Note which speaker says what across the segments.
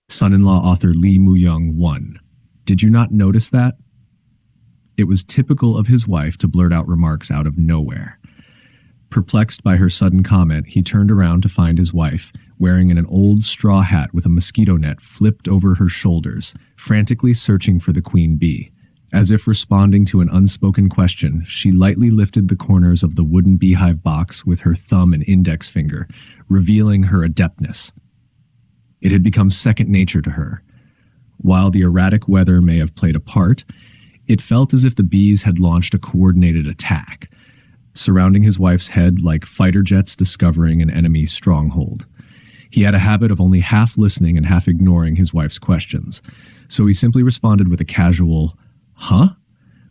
Speaker 1: Son-in-law author Lee Moo-young 1. Did you not notice that? It was typical of his wife to blurt out remarks out of nowhere. Perplexed by her sudden comment, he turned around to find his wife, wearing an old straw hat with a mosquito net flipped over her shoulders, frantically searching for the queen bee. As if responding to an unspoken question, she lightly lifted the corners of the wooden beehive box with her thumb and index finger, revealing her adeptness. It had become second nature to her. While the erratic weather may have played a part, it felt as if the bees had launched a coordinated attack, surrounding his wife's head like fighter jets discovering an enemy stronghold. He had a habit of only half listening and half ignoring his wife's questions, so he simply responded with a casual, "Huh?"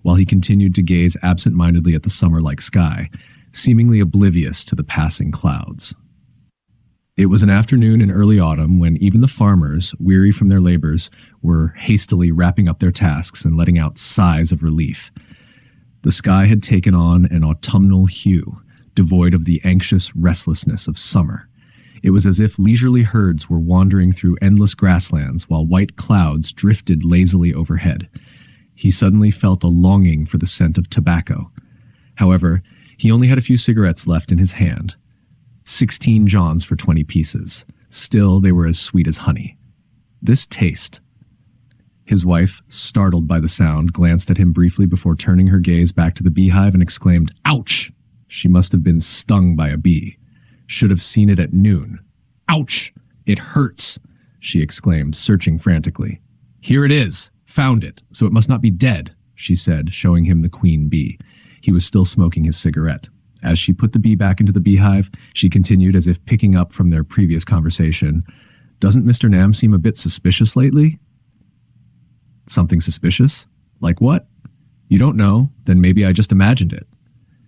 Speaker 1: while he continued to gaze absent-mindedly at the summer-like sky, seemingly oblivious to the passing clouds. It was an afternoon in early autumn when even the farmers, weary from their labors, were hastily wrapping up their tasks and letting out sighs of relief. The sky had taken on an autumnal hue, devoid of the anxious restlessness of summer. It was as if leisurely herds were wandering through endless grasslands while white clouds drifted lazily overhead. He suddenly felt a longing for the scent of tobacco. However, he only had a few cigarettes left in his hand. 16 Johns for 20 pieces. Still, they were as sweet as honey. This taste. His wife, startled by the sound, glanced at him briefly before turning her gaze back to the beehive and exclaimed, "Ouch!" She must have been stung by a bee. Should have seen it at noon. "Ouch! It hurts!" she exclaimed, searching frantically. "Here it is! Found it, so it must not be dead," she said, showing him the queen bee. He was still smoking his cigarette. As she put the bee back into the beehive, she continued as if picking up from their previous conversation, "Doesn't Mr. Nam seem a bit suspicious lately?" "Something suspicious? Like what? You don't know? Then maybe I just imagined it."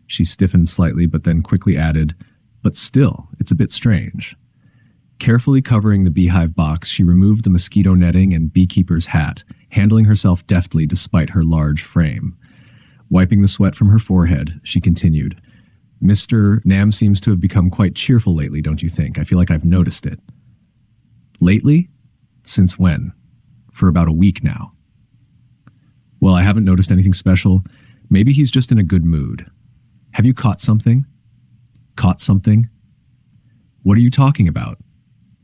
Speaker 1: She stiffened slightly, but then quickly added, "But still, it's a bit strange." Carefully covering the beehive box, she removed the mosquito netting and beekeeper's hat, handling herself deftly despite her large frame. Wiping the sweat from her forehead, she continued, "Mr. Nam seems to have become quite cheerful lately, don't you think? I feel like I've noticed it." "Lately? Since when?" "For about a week now." "Well, I haven't noticed anything special. Maybe he's just in a good mood. Have you caught something?" "Caught something? What are you talking about?"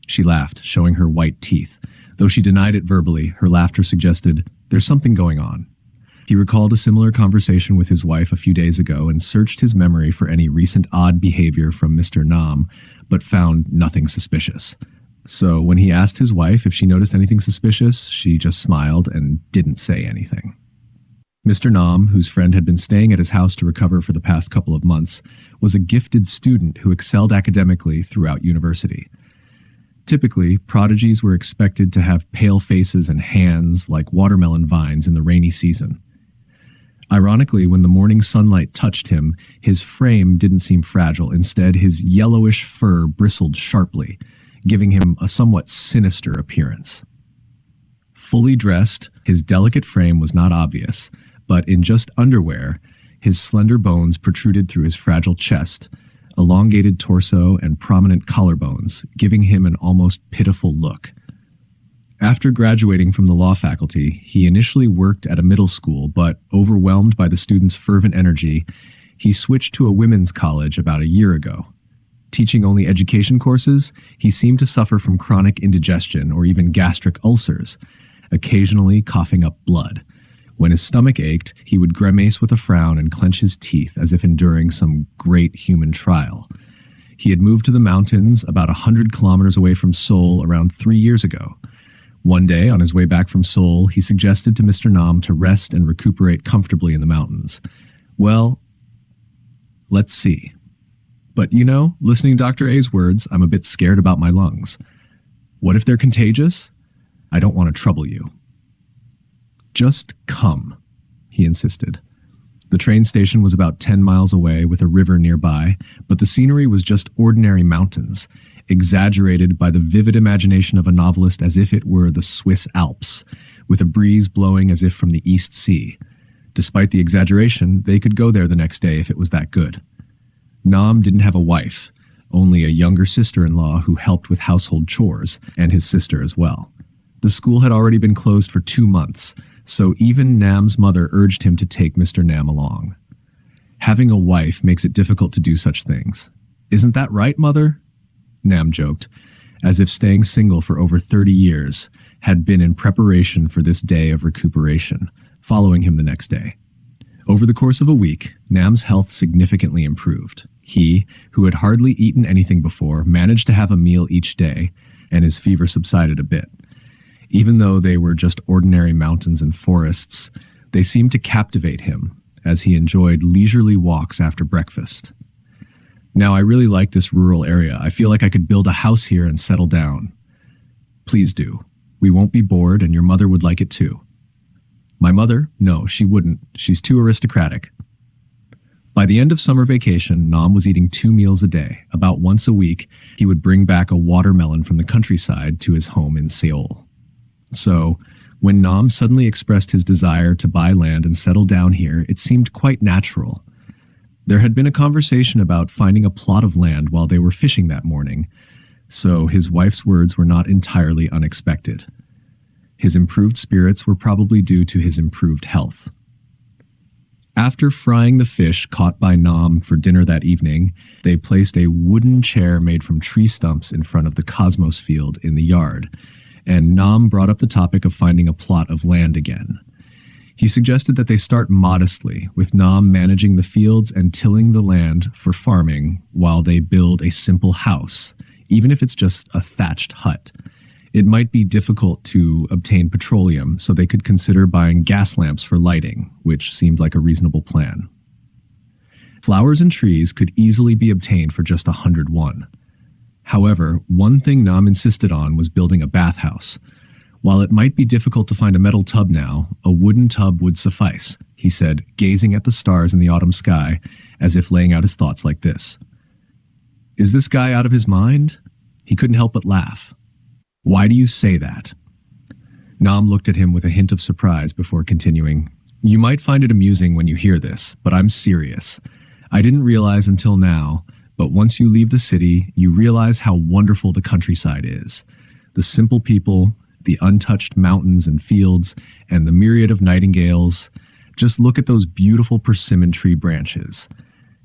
Speaker 1: She laughed, showing her white teeth. Though she denied it verbally, her laughter suggested, "There's something going on." He recalled a similar conversation with his wife a few days ago and searched his memory for any recent odd behavior from Mr. Nam, but found nothing suspicious. So when he asked his wife if she noticed anything suspicious, she just smiled and didn't say anything. Mr. Nam, whose friend had been staying at his house to recover for the past couple of months, was a gifted student who excelled academically throughout university. Typically, prodigies were expected to have pale faces and hands like watermelon vines in the rainy season. Ironically, when the morning sunlight touched him, his frame didn't seem fragile. Instead, his yellowish fur bristled sharply, giving him a somewhat sinister appearance. Fully dressed, his delicate frame was not obvious, but in just underwear, his slender bones protruded through his fragile chest, elongated torso and prominent collarbones, giving him an almost pitiful look. After graduating from the law faculty, he initially worked at a middle school, but overwhelmed by the students' fervent energy, he switched to a women's college about a year ago. Teaching only education courses, he seemed to suffer from chronic indigestion or even gastric ulcers, occasionally coughing up blood. When his stomach ached, he would grimace with a frown and clench his teeth as if enduring some great human trial. He had moved to the mountains about 100 kilometers away from Seoul around 3 years ago. One day, on his way back from Seoul, he suggested to Mr. Nam to rest and recuperate comfortably in the mountains. Well, let's see. But listening to Dr. A's words, I'm a bit scared about my lungs. What if they're contagious? I don't want to trouble you. Just come, he insisted. The train station was about 10 miles away with a river nearby, but the scenery was just ordinary mountains, exaggerated by the vivid imagination of a novelist as if it were the Swiss Alps, with a breeze blowing as if from the East Sea. Despite the exaggeration, they could go there the next day if it was that good. Nam didn't have a wife, only a younger sister-in-law who helped with household chores, and his sister as well. The school had already been closed for 2 months, so even Nam's mother urged him to take Mr. Nam along. Having a wife makes it difficult to do such things. Isn't that right, mother? Nam joked, as if staying single for over 30 years had been in preparation for this day of recuperation, following him the next day. Over the course of a week, Nam's health significantly improved. He, who had hardly eaten anything before, managed to have a meal each day, and his fever subsided a bit. Even though they were just ordinary mountains and forests, they seemed to captivate him as he enjoyed leisurely walks after breakfast. Now, I really like this rural area. I feel like I could build a house here and settle down. Please do. We won't be bored, and your mother would like it too. My mother? No, she wouldn't. She's too aristocratic. By the end of summer vacation, Nam was eating 2 meals a day. About once a week, he would bring back a watermelon from the countryside to his home in Seoul. So, when Nam suddenly expressed his desire to buy land and settle down here, it seemed quite natural. There had been a conversation about finding a plot of land while they were fishing that morning, so his wife's words were not entirely unexpected. His improved spirits were probably due to his improved health. After frying the fish caught by Nam for dinner that evening, they placed a wooden chair made from tree stumps in front of the Cosmos field in the yard, and Nam brought up the topic of finding a plot of land again. He suggested that they start modestly, with Nam managing the fields and tilling the land for farming while they build a simple house, even if it's just a thatched hut. It might be difficult to obtain petroleum, so they could consider buying gas lamps for lighting, which seemed like a reasonable plan. Flowers and trees could easily be obtained for just 101. However, one thing Nam insisted on was building a bathhouse. While it might be difficult to find a metal tub now, a wooden tub would suffice, he said, gazing at the stars in the autumn sky, as if laying out his thoughts like this. Is this guy out of his mind? He couldn't help but laugh. Why do you say that? Nam looked at him with a hint of surprise before continuing. You might find it amusing when you hear this, but I'm serious. I didn't realize until now, but once you leave the city, you realize how wonderful the countryside is. The simple people, the untouched mountains and fields, and the myriad of nightingales. Just look at those beautiful persimmon tree branches.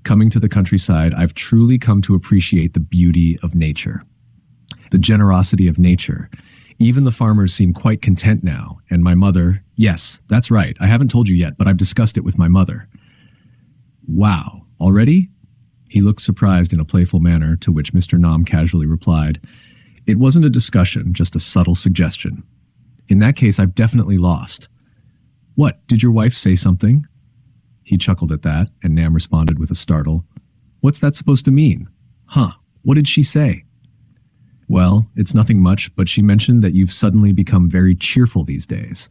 Speaker 1: Coming to the countryside, I've truly come to appreciate the beauty of nature. The generosity of nature. Even the farmers seem quite content now, and my mother, yes, that's right, I haven't told you yet, but I've discussed it with my mother. Wow, already? He looked surprised in a playful manner, to which Mr. Nam casually replied, It wasn't a discussion, just a subtle suggestion. In that case, I've definitely lost. What, did your wife say something? He chuckled at that, and Nam responded with a startle. What's that supposed to mean? Huh, what did she say? Well, it's nothing much, but she mentioned that you've suddenly become very cheerful these days.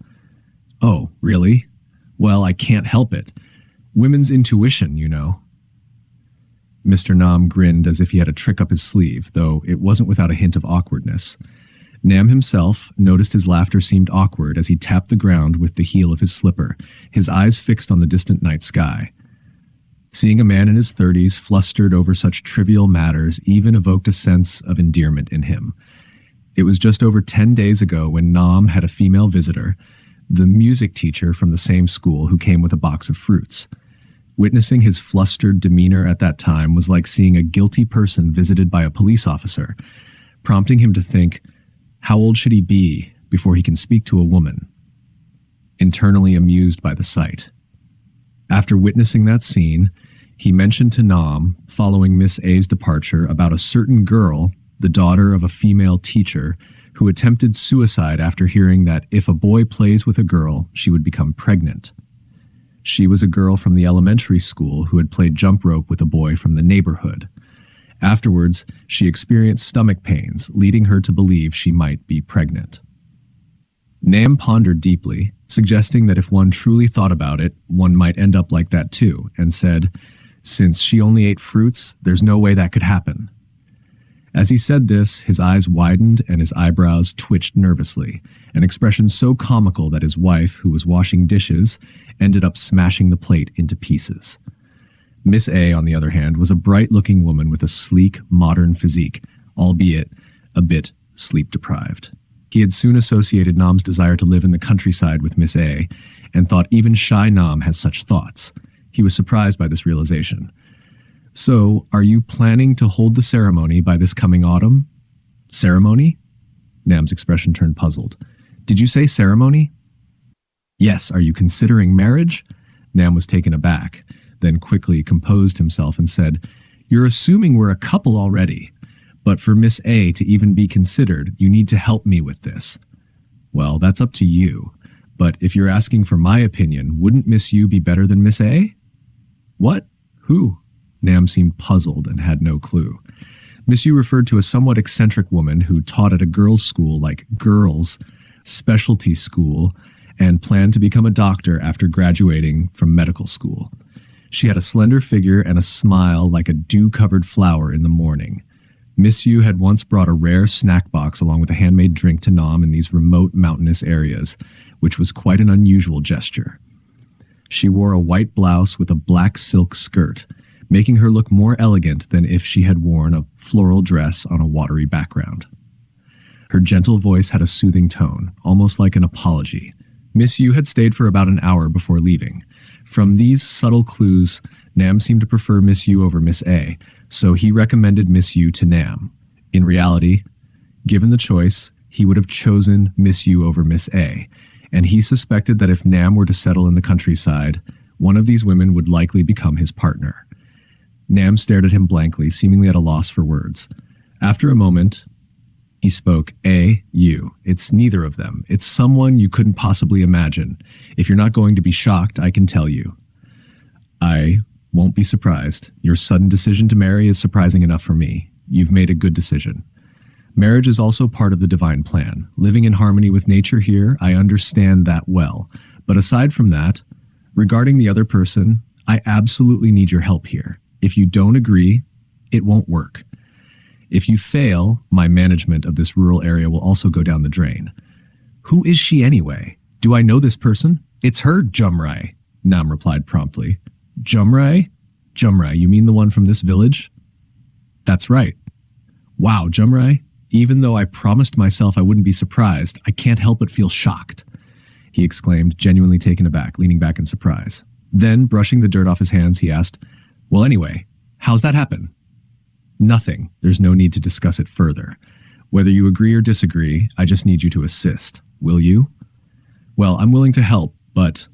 Speaker 1: Oh, really? Well, I can't help it. Women's intuition, you know. Mr. Nam grinned as if he had a trick up his sleeve, though it wasn't without a hint of awkwardness. Nam himself noticed his laughter seemed awkward as he tapped the ground with the heel of his slipper, his eyes fixed on the distant night sky. Seeing a man in his 30s flustered over such trivial matters even evoked a sense of endearment in him. It was just over 10 days ago when Nam had a female visitor, the music teacher from the same school who came with a box of fruits. Witnessing his flustered demeanor at that time was like seeing a guilty person visited by a police officer, prompting him to think, how old should he be before he can speak to a woman? Internally amused by the sight. After witnessing that scene, he mentioned to Nam, following Miss A's departure, about a certain girl, the daughter of a female teacher, who attempted suicide after hearing that if a boy plays with a girl, she would become pregnant. She was a girl from the elementary school who had played jump rope with a boy from the neighborhood. Afterwards, she experienced stomach pains, leading her to believe she might be pregnant. Nam pondered deeply, suggesting that if one truly thought about it, one might end up like that too, and said, since she only ate fruits, there's no way that could happen. As he said this, his eyes widened and his eyebrows twitched nervously, an expression so comical that his wife, who was washing dishes, ended up smashing the plate into pieces. Miss A, on the other hand, was a bright-looking woman with a sleek, modern physique, albeit a bit sleep-deprived. He had soon associated Nam's desire to live in the countryside with Miss A, and thought even shy Nam has such thoughts. He was surprised by this realization. So, are you planning to hold the ceremony by this coming autumn? Ceremony? Nam's expression turned puzzled. Did you say ceremony? Yes, are you considering marriage? Nam was taken aback, then quickly composed himself and said, You're assuming we're a couple already. But for Miss A to even be considered, you need to help me with this. Well, that's up to you. But if you're asking for my opinion, wouldn't Miss U be better than Miss A? What? Who? Nam seemed puzzled and had no clue. Miss U referred to a somewhat eccentric woman who taught at a girls' school like girls' specialty school and planned to become a doctor after graduating from medical school. She had a slender figure and a smile like a dew-covered flower in the morning. Miss U had once brought a rare snack box along with a handmade drink to Nam in these remote mountainous areas, which was quite an unusual gesture. She wore a white blouse with a black silk skirt, making her look more elegant than if she had worn a floral dress on a watery background. Her gentle voice had a soothing tone, almost like an apology. Miss U had stayed for about an hour before leaving. From these subtle clues, Nam seemed to prefer Miss U over Miss A, so he recommended Miss U to Nam. In reality, given the choice, he would have chosen Miss U over Miss A, and he suspected that if Nam were to settle in the countryside, one of these women would likely become his partner. Nam stared at him blankly, seemingly at a loss for words. After a moment, he spoke, A, you. It's neither of them. It's someone you couldn't possibly imagine. If you're not going to be shocked, I can tell you. I won't be surprised. Your sudden decision to marry is surprising enough for me. You've made a good decision. Marriage is also part of the divine plan. Living in harmony with nature here, I understand that well. But aside from that, regarding the other person, I absolutely need your help here. If you don't agree, it won't work. If you fail, my management of this rural area will also go down the drain. Who is she anyway? Do I know this person? It's her, Jumrai, Nam replied promptly. Jumrai? Jumrai, you mean the one from this village? That's right. Wow, Jumrai, even though I promised myself I wouldn't be surprised, I can't help but feel shocked, he exclaimed, genuinely taken aback, leaning back in surprise. Then, brushing the dirt off his hands, he asked, Well, anyway, how's that happen? Nothing. There's no need to discuss it further. Whether you agree or disagree, I just need you to assist. Will you? Well, I'm willing to help, but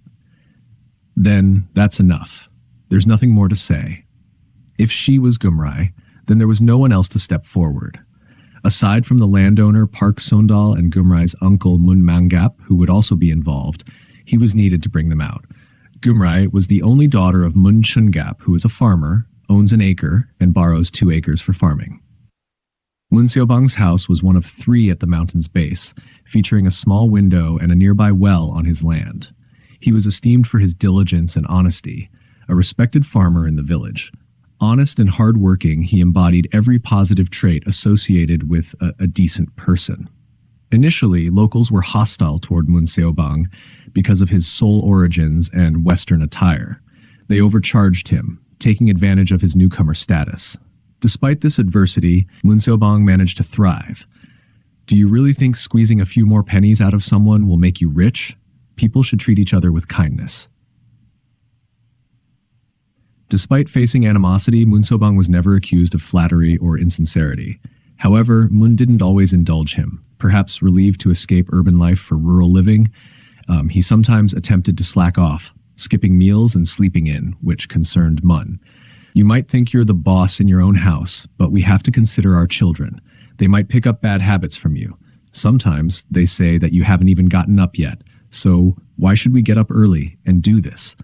Speaker 1: then that's enough. There's nothing more to say. If she was Gumrai, then there was no one else to step forward. Aside from the landowner Park Sondal and Gumrai's uncle Mun Mangap, who would also be involved, he was needed to bring them out. Gumrai was the only daughter of Mun Chungap, who is a farmer, owns an acre, and borrows 2 acres for farming. Mun Xiaobang's house was one of 3 at the mountain's base, featuring a small window and a nearby well on his land. He was esteemed for his diligence and honesty, a respected farmer in the village. Honest and hardworking, he embodied every positive trait associated with a decent person. Initially, locals were hostile toward Mun Xiaobang because of his Seoul origins and Western attire. They overcharged him, taking advantage of his newcomer status. Despite this adversity, Mun Xiaobang managed to thrive. Do you really think squeezing a few more pennies out of someone will make you rich? People should treat each other with kindness. Despite facing animosity, Mun Xiaobang was never accused of flattery or insincerity. However, Mun didn't always indulge him. Perhaps relieved to escape urban life for rural living, he sometimes attempted to slack off, skipping meals and sleeping in, which concerned Mun. You might think you're the boss in your own house, but we have to consider our children. They might pick up bad habits from you. Sometimes they say that you haven't even gotten up yet, so why should we get up early and do this?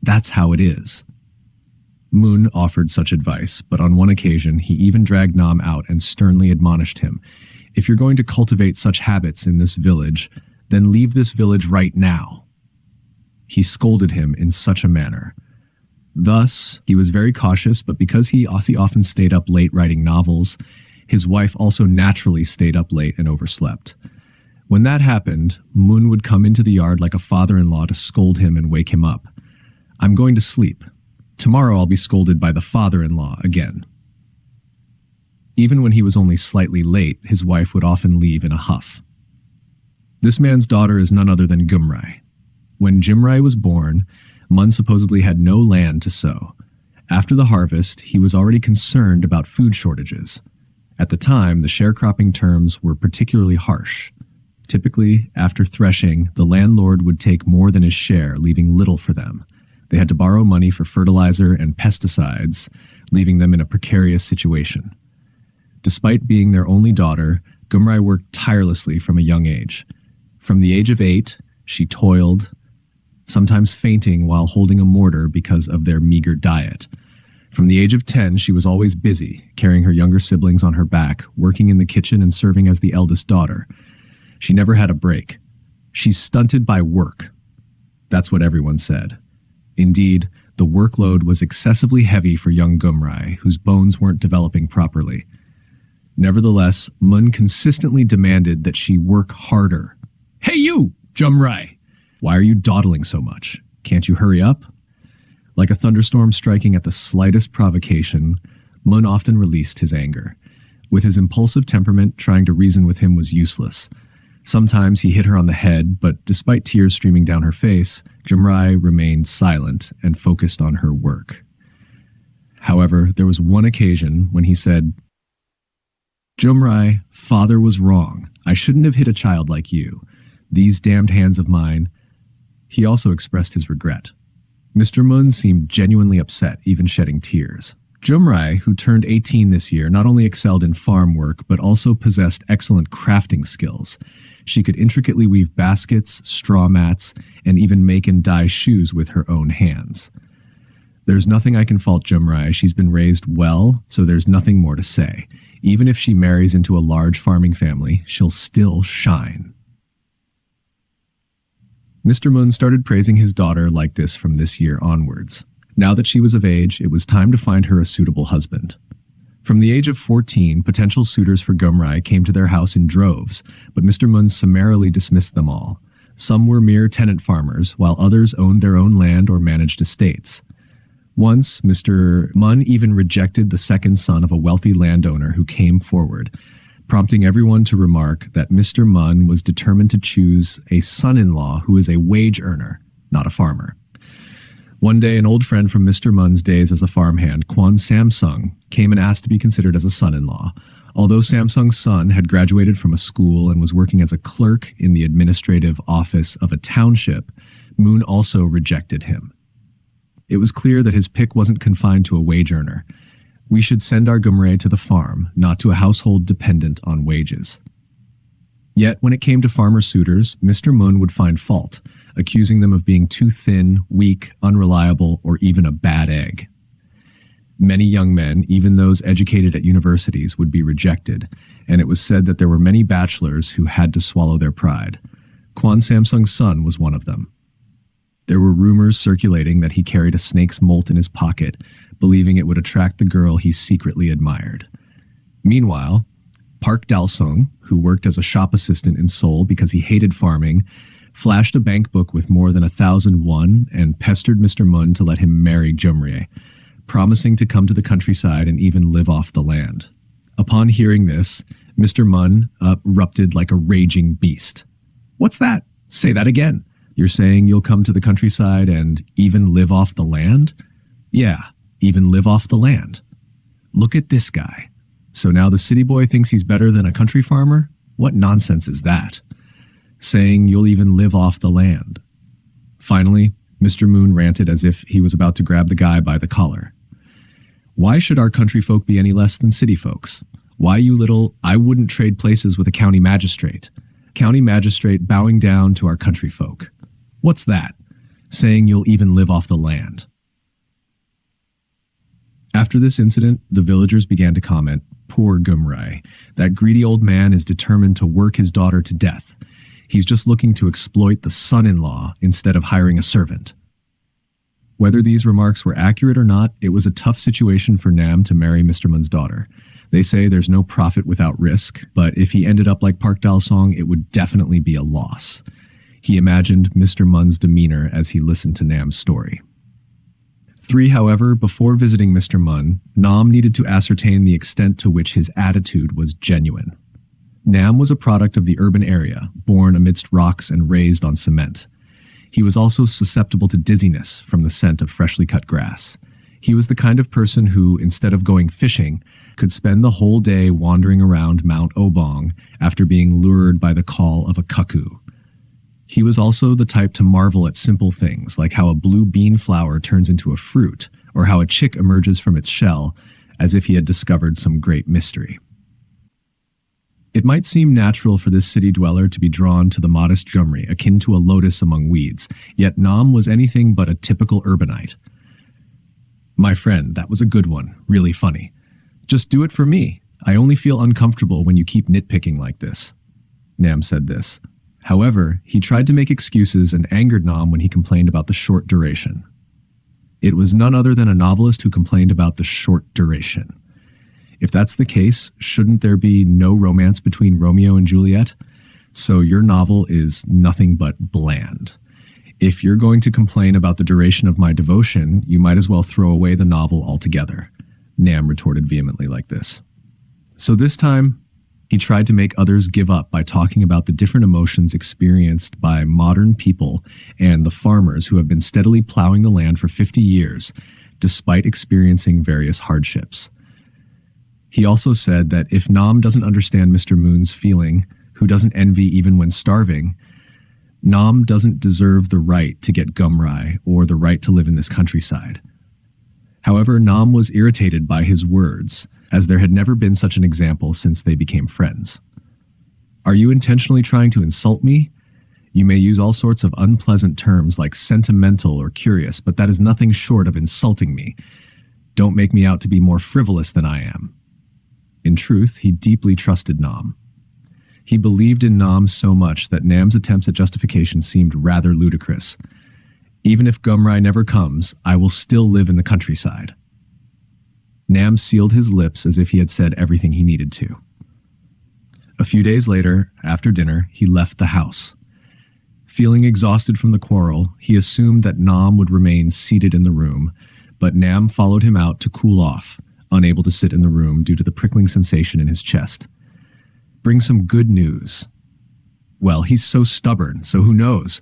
Speaker 1: That's how it is. Mun offered such advice, but on one occasion he even dragged Nam out and sternly admonished him. If you're going to cultivate such habits in this village, then leave this village right now. He scolded him in such a manner. Thus, he was very cautious, but because he often stayed up late writing novels, his wife also naturally stayed up late and overslept. When that happened, Mun would come into the yard like a father-in-law to scold him and wake him up. I'm going to sleep. Tomorrow I'll be scolded by the father-in-law again. Even when he was only slightly late, his wife would often leave in a huff. This man's daughter is none other than Gumrai. When Jimrai was born, Mun supposedly had no land to sow. After the harvest, he was already concerned about food shortages. At the time, the sharecropping terms were particularly harsh. Typically, after threshing, the landlord would take more than his share, leaving little for them. They had to borrow money for fertilizer and pesticides, leaving them in a precarious situation. Despite being their only daughter, Gumrai worked tirelessly from a young age. From the age of 8, she toiled, sometimes fainting while holding a mortar because of their meager diet. From the age of 10, she was always busy, carrying her younger siblings on her back, working in the kitchen and serving as the eldest daughter. She never had a break. She's stunted by work. That's what everyone said. Indeed, the workload was excessively heavy for young Gumrai, whose bones weren't developing properly. Nevertheless, Mun consistently demanded that she work harder. "Hey you, Jumrai! Why are you dawdling so much? Can't you hurry up?" Like a thunderstorm striking at the slightest provocation, Mun often released his anger. With his impulsive temperament, trying to reason with him was useless. Sometimes he hit her on the head, but despite tears streaming down her face, Jumrai remained silent and focused on her work. However, there was one occasion when he said, "Jumrai, father was wrong. I shouldn't have hit a child like you. These damned hands of mine." He also expressed his regret. Mr. Mun seemed genuinely upset, even shedding tears. Jumrai, who turned 18 this year, not only excelled in farm work, but also possessed excellent crafting skills. She could intricately weave baskets, straw mats, and even make and dye shoes with her own hands. There's nothing I can fault Jumrai. She's been raised well, so there's nothing more to say. Even if she marries into a large farming family, she'll still shine. Mr. Mun started praising his daughter like this from this year onwards. Now that she was of age, it was time to find her a suitable husband. From the age of 14, potential suitors for Gumrai came to their house in droves, but Mr. Mun summarily dismissed them all. Some were mere tenant farmers, while others owned their own land or managed estates. Once, Mr. Mun even rejected the second son of a wealthy landowner who came forward, prompting everyone to remark that Mr. Mun was determined to choose a son-in-law who is a wage earner, not a farmer. One day, an old friend from Mr. Mun's days as a farmhand, Kwan Samsung, came and asked to be considered as a son-in-law. Although Samsung's son had graduated from a school and was working as a clerk in the administrative office of a township, Moon also rejected him. It was clear that his pick wasn't confined to a wage earner. We should send our Gumrai to the farm, not to a household dependent on wages. Yet, when it came to farmer suitors, Mr. Mun would find fault, accusing them of being too thin, weak, unreliable, or even a bad egg. Many young men, even those educated at universities, would be rejected, and it was said that there were many bachelors who had to swallow their pride. Kwan Samsung's son was one of them. There were rumors circulating that he carried a snake's molt in his pocket, believing it would attract the girl he secretly admired. Meanwhile, Park Dalsung, who worked as a shop assistant in Seoul because he hated farming, flashed a bank book with more than 1,000 won and pestered Mr. Mun to let him marry Jumrai, promising to come to the countryside and even live off the land. Upon hearing this, Mr. Mun erupted like a raging beast. "What's that? Say that again. You're saying you'll come to the countryside and even live off the land?" "Yeah, even live off the land. Look at this guy. So now the city boy thinks he's better than a country farmer? What nonsense is that? Saying you'll even live off the land." Finally, Mr. Moon ranted as if he was about to grab the guy by the collar. "Why should our country folk be any less than city folks? Why, you little, I wouldn't trade places with a county magistrate. County magistrate bowing down to our country folk. What's that? Saying you'll even live off the land." After this incident, the villagers began to comment, "Poor Gumrai. That greedy old man is determined to work his daughter to death. He's just looking to exploit the son-in-law instead of hiring a servant." Whether these remarks were accurate or not, it was a tough situation for Nam to marry Mr. Mun's daughter. They say there's no profit without risk, but if he ended up like Park Dalsong, it would definitely be a loss. He imagined Mr. Mun's demeanor as he listened to Nam's story. However, before visiting Mr. Mun, Nam needed to ascertain the extent to which his attitude was genuine. Nam was a product of the urban area, born amidst rocks and raised on cement. He was also susceptible to dizziness from the scent of freshly cut grass. He was the kind of person who, instead of going fishing, could spend the whole day wandering around Mount Obong after being lured by the call of a cuckoo. He was also the type to marvel at simple things, like how a blue bean flower turns into a fruit, or how a chick emerges from its shell, as if he had discovered some great mystery. It might seem natural for this city dweller to be drawn to the modest Jumri, akin to a lotus among weeds, yet Nam was anything but a typical urbanite. "My friend, that was a good one, really funny. Just do it for me. I only feel uncomfortable when you keep nitpicking like this." Nam said this. However, he tried to make excuses and angered Nam when he complained about the short duration. It was none other than a novelist who complained about the short duration. If that's the case, shouldn't there be no romance between Romeo and Juliet? So your novel is nothing but bland. If you're going to complain about the duration of my devotion, you might as well throw away the novel altogether. Nam retorted vehemently like this. So this time, he tried to make others give up by talking about the different emotions experienced by modern people and the farmers who have been steadily plowing the land for 50 years, despite experiencing various hardships. He also said that if Nam doesn't understand Mr. Moon's feeling, who doesn't envy even when starving, Nam doesn't deserve the right to get gumrai or the right to live in this countryside. However, Nam was irritated by his words, as there had never been such an example since they became friends. "Are you intentionally trying to insult me? You may use all sorts of unpleasant terms like sentimental or curious, but that is nothing short of insulting me. Don't make me out to be more frivolous than I am." In truth, he deeply trusted Nam. He believed in Nam so much that Nam's attempts at justification seemed rather ludicrous. "Even if Gumrai never comes, I will still live in the countryside." Nam sealed his lips as if he had said everything he needed to. A few days later, after dinner, he left the house. Feeling exhausted from the quarrel, he assumed that Nam would remain seated in the room, but Nam followed him out to cool off, unable to sit in the room due to the prickling sensation in his chest. "Bring some good news." Well, he's so stubborn, so who knows?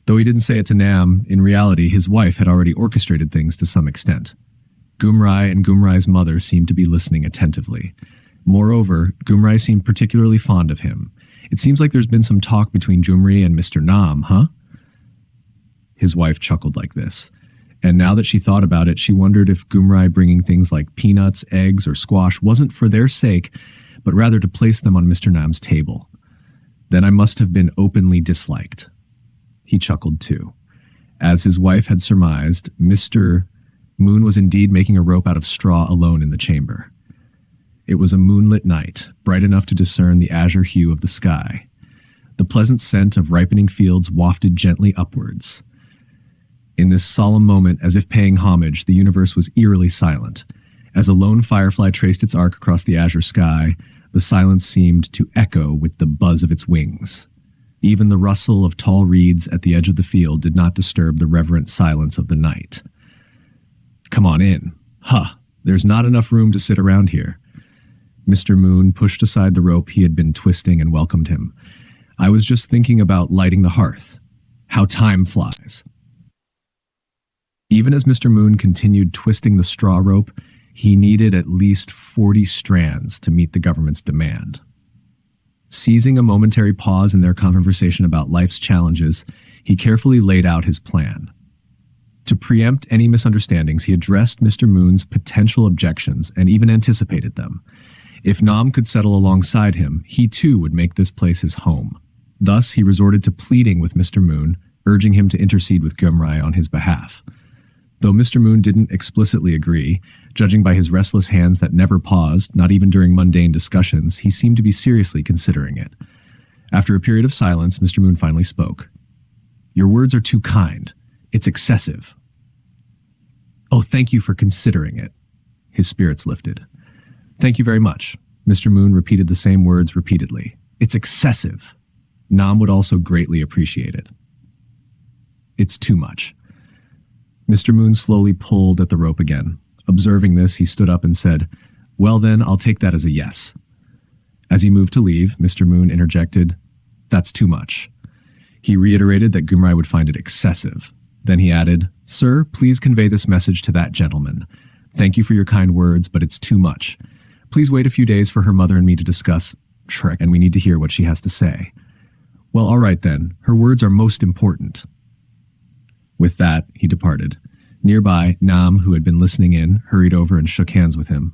Speaker 1: Though he didn't say it to Nam, in reality his wife had already orchestrated things to some extent. Gumrai and Gumrai's mother seemed to be listening attentively. Moreover, Gumrai seemed particularly fond of him. "It seems like there's been some talk between Jumri and Mr. Nam, huh?" His wife chuckled like this. And now that she thought about it, she wondered if Gumrai bringing things like peanuts, eggs, or squash wasn't for their sake, but rather to place them on Mr. Nam's table. Then I must have been openly disliked. He chuckled too. As his wife had surmised, Mr. Moon was indeed making a rope out of straw alone in the chamber. It was a moonlit night, bright enough to discern the azure hue of the sky. The pleasant scent of ripening fields wafted gently upwards. In this solemn moment, as if paying homage, the universe was eerily silent. As a lone firefly traced its arc across the azure sky, the silence seemed to echo with the buzz of its wings. Even the rustle of tall reeds at the edge of the field did not disturb the reverent silence of the night. "Come on in. Huh, there's not enough room to sit around here." Mr. Moon pushed aside the rope he had been twisting and welcomed him. "I was just thinking about lighting the hearth. How time flies." Even as Mr. Moon continued twisting the straw rope, he needed at least 40 strands to meet the government's demand. Seizing a momentary pause in their conversation about life's challenges, he carefully laid out his plan. To preempt any misunderstandings, he addressed Mr. Moon's potential objections and even anticipated them. If Nam could settle alongside him, he too would make this place his home. Thus, he resorted to pleading with Mr. Moon, urging him to intercede with Gumrai on his behalf. Though Mr. Moon didn't explicitly agree, judging by his restless hands that never paused, not even during mundane discussions, he seemed to be seriously considering it. After a period of silence, Mr. Moon finally spoke. "Your words are too kind. It's excessive." "Oh, thank you for considering it." His spirits lifted. "Thank you very much." Mr. Moon repeated the same words repeatedly. "It's excessive." Nam would also greatly appreciate it. "It's too much." Mr. Moon slowly pulled at the rope again. Observing this, he stood up and said, "Well then, I'll take that as a yes." As he moved to leave, Mr. Moon interjected, "That's too much." He reiterated that Gumrai would find it excessive. Then he added, "Sir, please convey this message to that gentleman. Thank you for your kind words, but it's too much. Please wait a few days for her mother and me to discuss Shrek, and we need to hear what she has to say." "Well, all right then. Her words are most important." With that, he departed. Nearby, Nam, who had been listening in, hurried over and shook hands with him.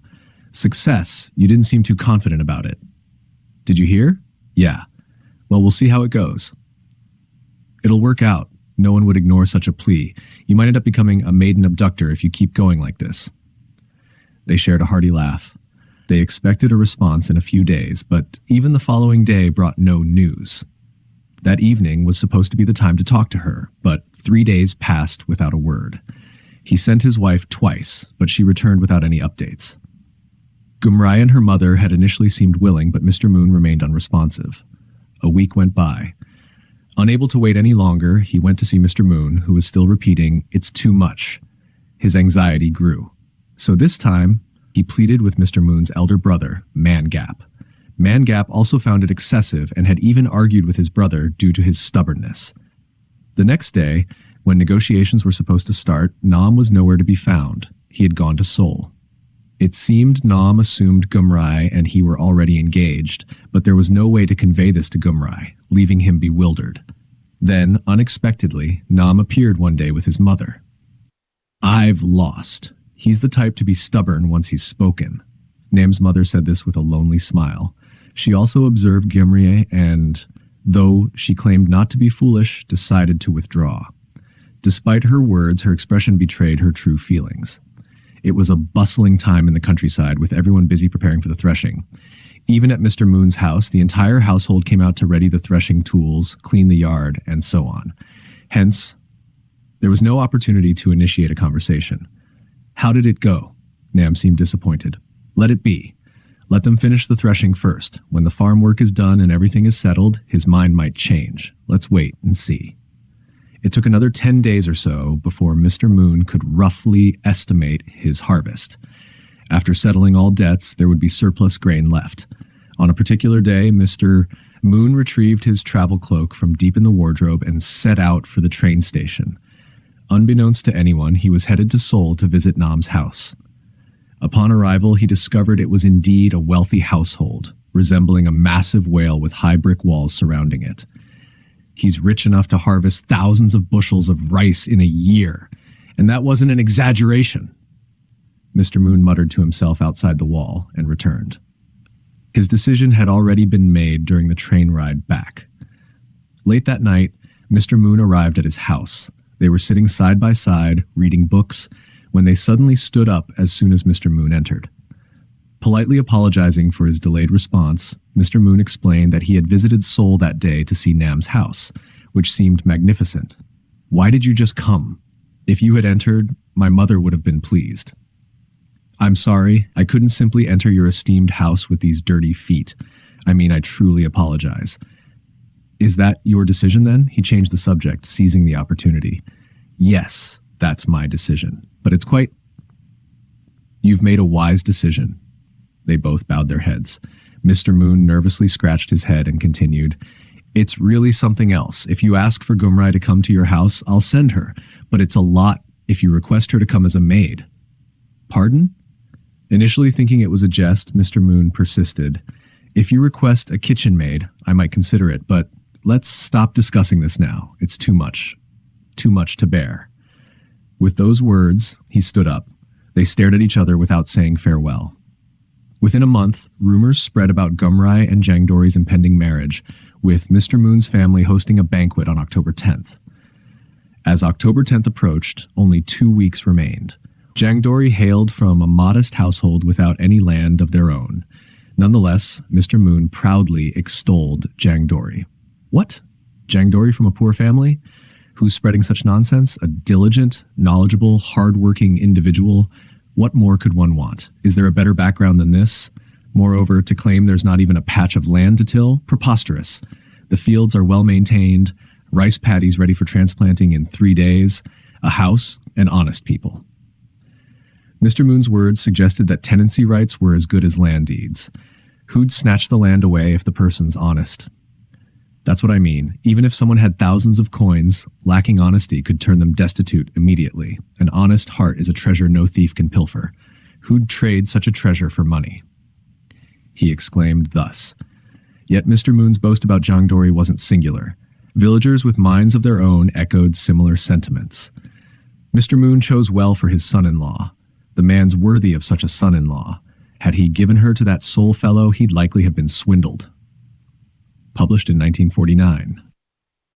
Speaker 1: "Success. You didn't seem too confident about it." "Did you hear?" "Yeah." "Well, we'll see how it goes." "It'll work out. No one would ignore such a plea. You might end up becoming a maiden abductor if you keep going like this." They shared a hearty laugh. They expected a response in a few days, but even the following day brought no news. That evening was supposed to be the time to talk to her, but 3 days passed without a word. He sent his wife twice, but she returned without any updates. Gumrai and her mother had initially seemed willing, but Mr. Moon remained unresponsive. A week went by. Unable to wait any longer, he went to see Mr. Moon, who was still repeating, "It's too much." His anxiety grew. So this time, he pleaded with Mr. Moon's elder brother, Mangap. Mangap also found it excessive and had even argued with his brother due to his stubbornness. The next day, when negotiations were supposed to start, Nam was nowhere to be found. He had gone to Seoul. It seemed Nam assumed Gumrai and he were already engaged, but there was no way to convey this to Gumrai, leaving him bewildered. Then, unexpectedly, Nam appeared one day with his mother. "I've lost. He's the type to be stubborn once he's spoken." Nam's mother said this with a lonely smile. She also observed Gimrie and, though she claimed not to be foolish, decided to withdraw. Despite her words, her expression betrayed her true feelings. It was a bustling time in the countryside, with everyone busy preparing for the threshing. Even at Mr. Moon's house, the entire household came out to ready the threshing tools, clean the yard, and so on. Hence, there was no opportunity to initiate a conversation. "How did it go?" Nam seemed disappointed. "Let it be. Let them finish the threshing first. When the farm work is done and everything is settled, his mind might change. Let's wait and see." It took another 10 days or so before Mr. Moon could roughly estimate his harvest. After settling all debts, there would be surplus grain left. On a particular day, Mr. Moon retrieved his travel cloak from deep in the wardrobe and set out for the train station. Unbeknownst to anyone, he was headed to Seoul to visit Nam's house. Upon arrival, he discovered it was indeed a wealthy household, resembling a massive whale with high brick walls surrounding it. He's rich enough to harvest thousands of bushels of rice in a year, and that wasn't an exaggeration. Mr. Moon muttered to himself outside the wall and returned. His decision had already been made during the train ride back. Late that night, Mr. Moon arrived at his house. They were sitting side by side, reading books, when they suddenly stood up as soon as Mr. Moon entered. Politely apologizing for his delayed response, Mr. Moon explained that he had visited Seoul that day to see Nam's house, which seemed magnificent. "Why did you just come? If you had entered, my mother would have been pleased." "I'm sorry, I couldn't simply enter your esteemed house with these dirty feet. I truly apologize." "Is that your decision then?" He changed the subject, seizing the opportunity. "Yes, that's my decision. But it's quite..." "You've made a wise decision." They both bowed their heads. Mr. Moon nervously scratched his head and continued, "It's really something else. If you ask for Gumrai to come to your house, I'll send her. But it's a lot if you request her to come as a maid." "Pardon?" Initially thinking it was a jest, Mr. Moon persisted. "If you request a kitchen maid, I might consider it, but let's stop discussing this now. It's too much. Too much to bear." With those words, he stood up. They stared at each other without saying farewell. Within a month, rumors spread about Gumrai and Jangdori's impending marriage, with Mr. Moon's family hosting a banquet on October 10th. As October 10th approached, only 2 weeks remained. Jangdori hailed from a modest household without any land of their own. Nonetheless, Mr. Moon proudly extolled Jangdori. What? Jangdori from a poor family? Who's spreading such nonsense? A diligent, knowledgeable, hard-working individual? What more could one want? Is there a better background than this? Moreover, to claim there's not even a patch of land to till? Preposterous. The fields are well maintained, rice paddies ready for transplanting in 3 days, a house, and honest people. Mr. Moon's words suggested that tenancy rights were as good as land deeds. Who'd snatch the land away if the person's honest? That's what I mean. Even if someone had thousands of coins, lacking honesty could turn them destitute immediately. An honest heart is a treasure no thief can pilfer. Who'd trade such a treasure for money? He exclaimed thus. Yet Mr. Moon's boast about Zhang Dori wasn't singular. Villagers with minds of their own echoed similar sentiments. Mr. Moon chose well for his son-in-law. The man's worthy of such a son-in-law. Had he given her to that soul fellow, he'd likely have been swindled. Published in 1949.